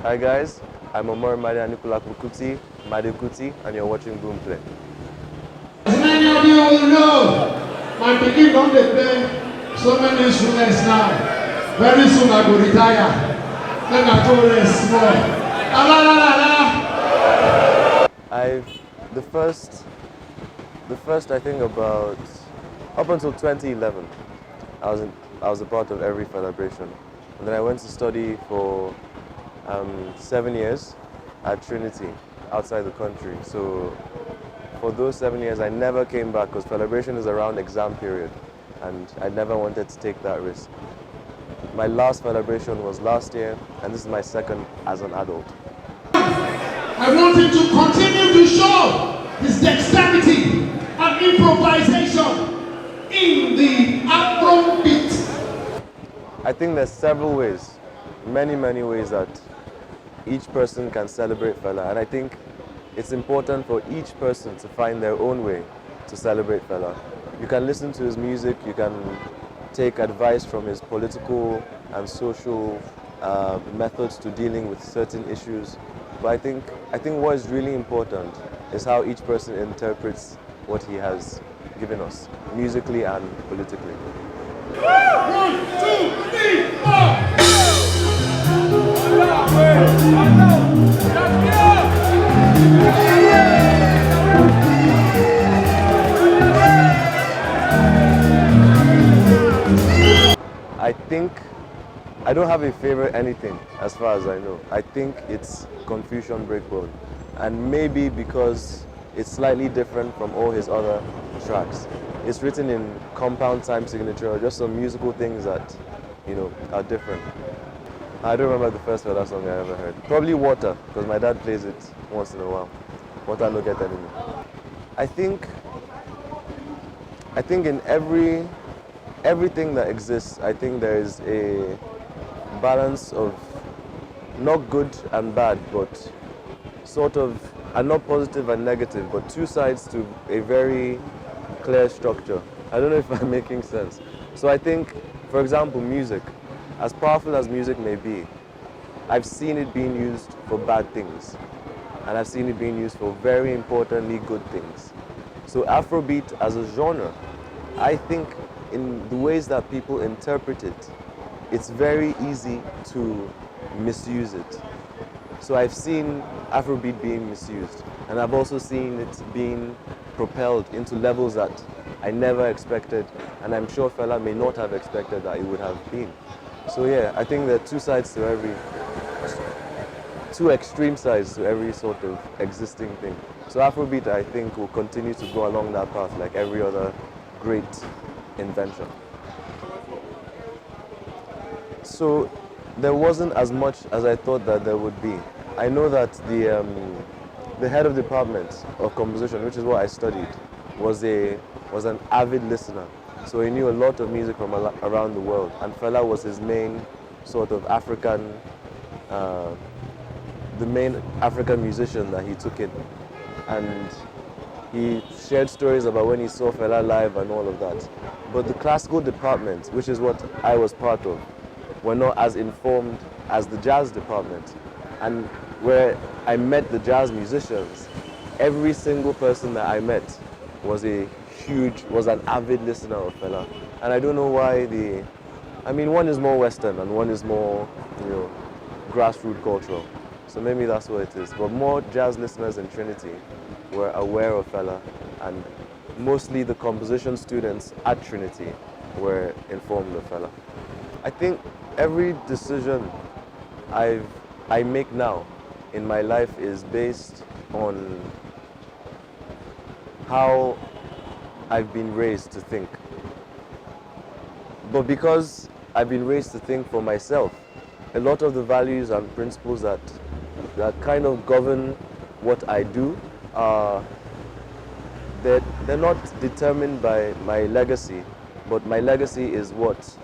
Hi guys, I'm Anikulapo Kuti, Made Kuti, and you're watching Boom Play. As many of you will know, my pikin don dey play so many instruments now. Very soon I go retire. Then I go rest small. La la la la. The first I think about up until 2011, I was a part of every celebration, and then I went to study for 7 years at Trinity outside the country. So for those 7 years, I never came back because celebration is around exam period, and I never wanted to take that risk. My last celebration was last year, and this is my second as an adult. I want him to continue to show his dexterity and improvisation in the Afro beat. I think there's several ways, many ways that each person can celebrate Fela, and I think it's important for each person to find their own way to celebrate Fela. You can listen to his music, you can take advice from his political and social methods to dealing with certain issues. But I think what is really important is how each person interprets what he has given us, musically and politically. 1, 2, 3, 4. I don't have a favorite anything as far as I know. I think it's Confusion Breakbone, and maybe because it's slightly different from all his other tracks. It's written in compound time signature, just some musical things that, are different. I don't remember the first Fela song I ever heard. Probably Water, because my dad plays it once in a while. Water no get enemy. I think in everything that exists, I think there is a balance of not good and bad, but sort of, and not positive and negative, but two sides to a very clear structure. I don't know if I'm making sense. So I think, for example, music, as powerful as music may be, I've seen it being used for bad things, and I've seen it being used for very importantly good things. So Afrobeat as a genre, I think in the ways that people interpret it, it's very easy to misuse it. So I've seen Afrobeat being misused, and I've also seen it being propelled into levels that I never expected, and I'm sure Fela may not have expected that it would have been. So yeah, I think there are two extreme sides to every sort of existing thing. So Afrobeat, I think, will continue to go along that path like every other great invention. So there wasn't as much as I thought that there would be. I know that the head of department of composition, which is what I studied, was an avid listener. So he knew a lot of music from around the world, and Fela was his main sort of African, the main African musician that he took in. And he shared stories about when he saw Fela live and all of that. But the classical department, which is what I was part of, were not as informed as the jazz department. And where I met the jazz musicians, every single person that I met was an avid listener of Fela. And I don't know why one is more Western and one is more, grassroots cultural. So maybe that's what it is. But more jazz listeners in Trinity were aware of Fela, and mostly the composition students at Trinity were informed of Fela. I think every decision I make now in my life is based on how I've been raised to think. But because I've been raised to think for myself, a lot of the values and principles that kind of govern what I do they're not determined by my legacy, but my legacy is what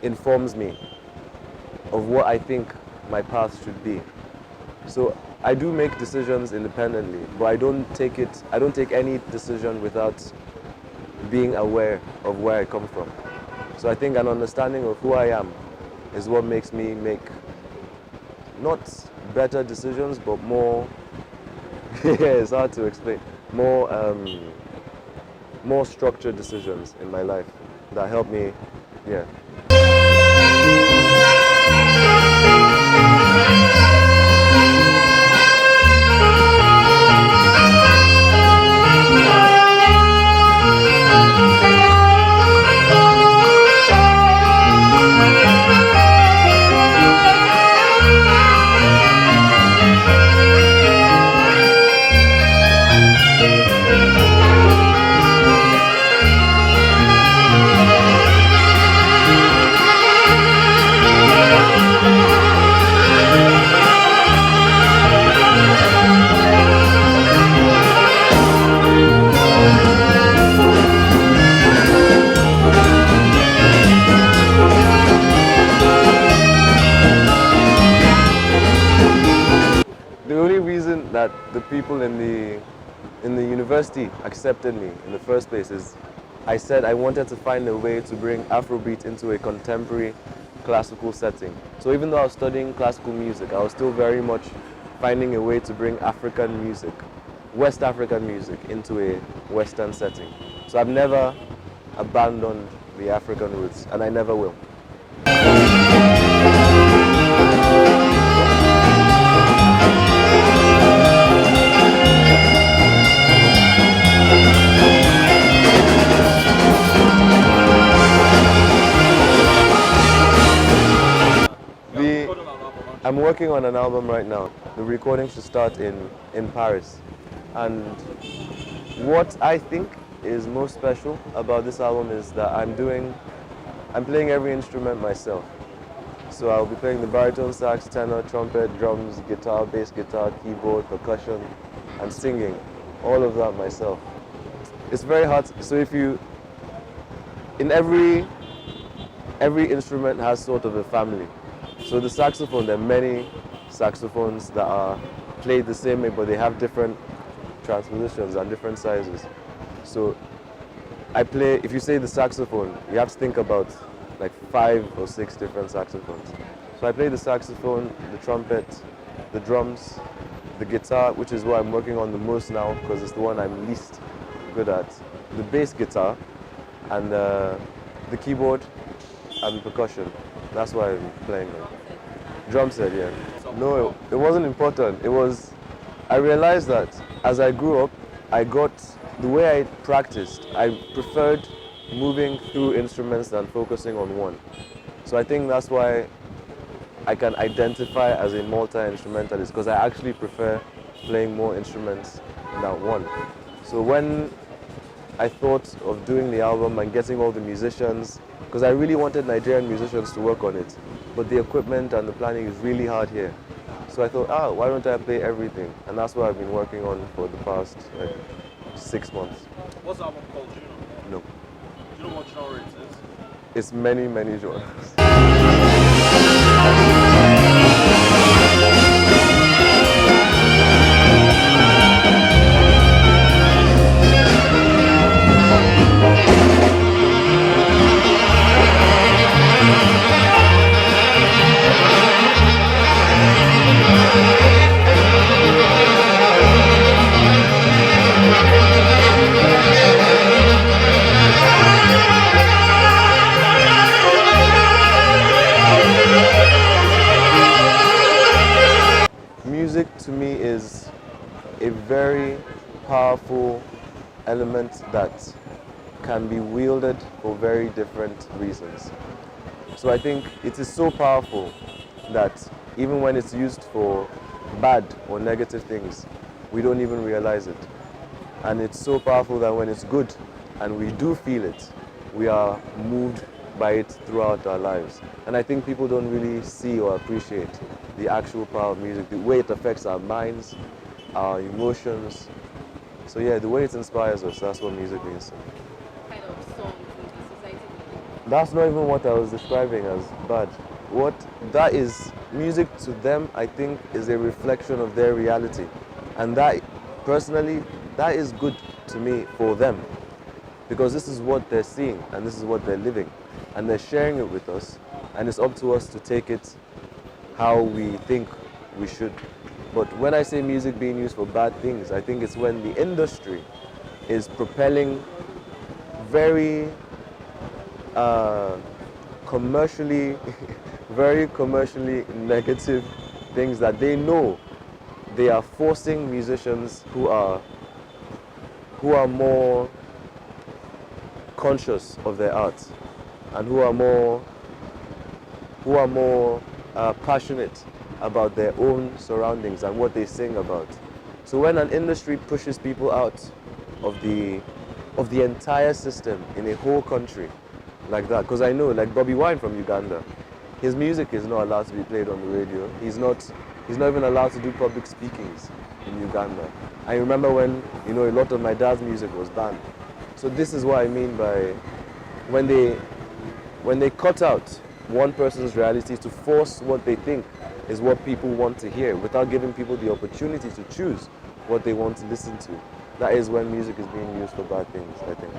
informs me of what I think my path should be. So I do make decisions independently, but I don't take any decision without being aware of where I come from. So I think an understanding of who I am is what makes me make not better decisions, but more, yeah, it's hard to explain, more structured decisions in my life that help me, yeah. The only reason that the people in the university accepted me in the first place is I said I wanted to find a way to bring Afrobeat into a contemporary classical setting. So even though I was studying classical music, I was still very much finding a way to bring African music, West African music, into a Western setting. So I've never abandoned the African roots, and I never will. I'm working on an album right now. The recording should start in Paris. And what I think is most special about this album is that I'm playing every instrument myself. So I'll be playing the baritone sax, tenor, trumpet, drums, guitar, bass guitar, keyboard, percussion, and singing. All of that myself. It's very hard. So in every instrument has sort of a family. So the saxophone, there are many saxophones that are played the same way, but they have different transpositions and different sizes. So if you say the saxophone, you have to think about like 5 or 6 different saxophones. So I play the saxophone, the trumpet, the drums, the guitar, which is what I'm working on the most now because it's the one I'm least good at, the bass guitar, and the keyboard and percussion. That's why I'm playing it. Drum set, yeah. No, it wasn't important. I realized that as I grew up, the way I practiced, I preferred moving through instruments than focusing on one. So I think that's why I can identify as a multi-instrumentalist, because I actually prefer playing more instruments than one. So when I thought of doing the album and getting all the musicians, because I really wanted Nigerian musicians to work on it, but the equipment and the planning is really hard here. So I thought, why don't I play everything? And that's what I've been working on for the past 6 months. What's the album called? Do you know? No. Do you know what genre it is? It's many, many genres. Music to me is a very powerful element that can be wielded for very different reasons. So I think it is so powerful that even when it's used for bad or negative things, we don't even realize it. And it's so powerful that when it's good and we do feel it, we are moved by it throughout our lives. And I think people don't really see or appreciate the actual power of music, the way it affects our minds, our emotions. So yeah, the way it inspires us, that's what music means to me. Kind of songs in the society? That's not even what I was describing as bad. What that is, music to them, I think, is a reflection of their reality. And that, personally, that is good to me for them. Because this is what they're seeing and this is what they're living. And they're sharing it with us. And it's up to us to take it how we think we should. But when I say music being used for bad things, I think it's when the industry is propelling very commercially, very commercially negative things that they know they are forcing musicians who are more conscious of their art and who are more passionate about their own surroundings and what they sing about. So when an industry pushes people out of the entire system in a whole country like that, because I know, like Bobby Wine from Uganda, his music is not allowed to be played on the radio. He's not even allowed to do public speakings in Uganda. I remember when, a lot of my dad's music was banned. So this is what I mean by when they cut out one person's reality to force what they think is what people want to hear without giving people the opportunity to choose what they want to listen to. That is when music is being used for bad things, I think.